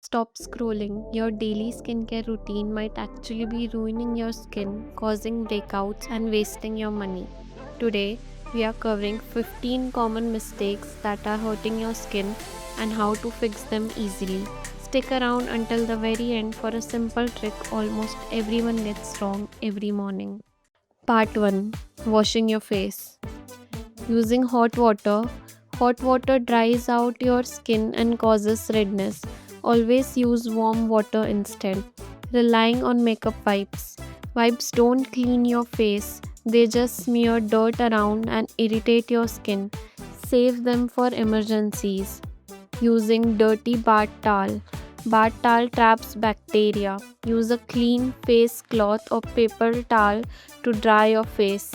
Stop scrolling. Your daily skincare routine might actually be ruining your skin, causing breakouts, and wasting your money. Today, we are covering 15 common mistakes that are hurting your skin and how to fix them easily. Stick around until the very end for a simple trick almost everyone gets wrong every morning. Part 1. Washing your face. Using hot water. Hot water dries out your skin and causes redness. Always use warm water instead. Relying on makeup wipes. Wipes don't clean your face, they just smear dirt around and irritate your skin. Save them for emergencies. Using dirty bath towel. Bath towel traps bacteria. Use a clean face cloth or paper towel to dry your face.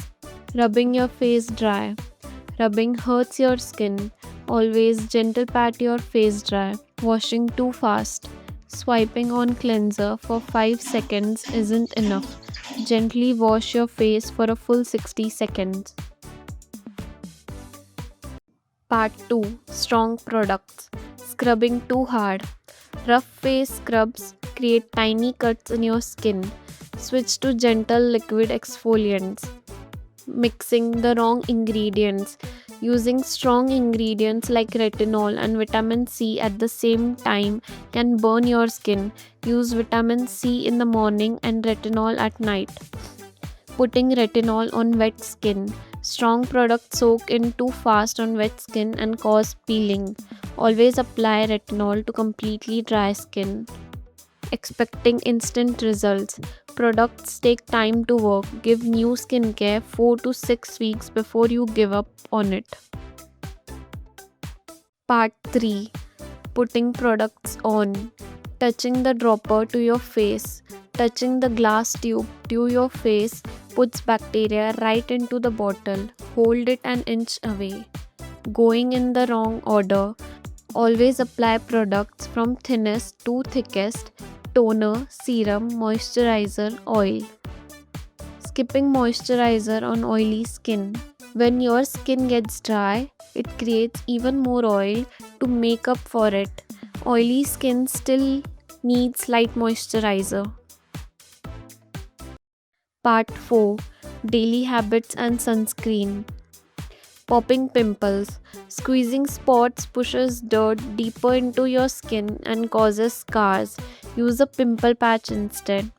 Rubbing your face dry. Rubbing hurts your skin. Always gentle pat your face dry. Washing too fast. Swiping on cleanser for 5 seconds isn't enough. Gently wash your face for a full 60 seconds. Part 2. Strong products. Scrubbing too hard. Rough face scrubs create tiny cuts in your skin. Switch to gentle liquid exfoliants. Mixing the wrong ingredients. Using strong ingredients like retinol and vitamin C at the same time can burn your skin. Use vitamin C in the morning and retinol at night. Putting retinol on wet skin. Strong products soak in too fast on wet skin and cause peeling. Always apply retinol to completely dry skin. Expecting instant results. Products take time to work. Give new skincare 4 to 6 weeks before you give up on it. Part 3. Putting products on. Touching the dropper to your face. Touching the glass tube to your face puts bacteria right into the bottle. Hold it an inch away. Going in the wrong order. Always apply products from thinnest to thickest. Toner, serum, moisturizer, oil. Skipping moisturizer on oily skin. When your skin gets dry, it creates even more oil to make up for it. Oily skin still needs light moisturizer. Part 4. Daily habits and sunscreen. Popping pimples. Squeezing spots pushes dirt deeper into your skin and causes scars. Use a pimple patch instead.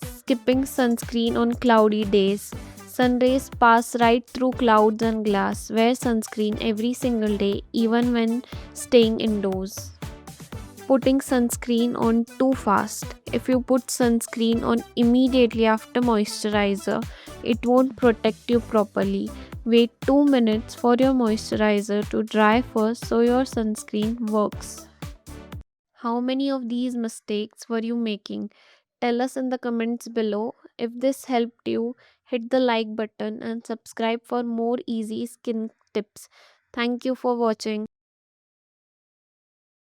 Skipping sunscreen on cloudy days. Sun rays pass right through clouds and glass. Wear sunscreen every single day, even when staying indoors. Putting sunscreen on too fast. If you put sunscreen on immediately after moisturizer, it won't protect you properly. Wait 2 minutes for your moisturizer to dry first so your sunscreen works. How many of these mistakes were you making? Tell us in the comments below. If this helped you, hit the like button and subscribe for more easy skin tips. Thank you for watching.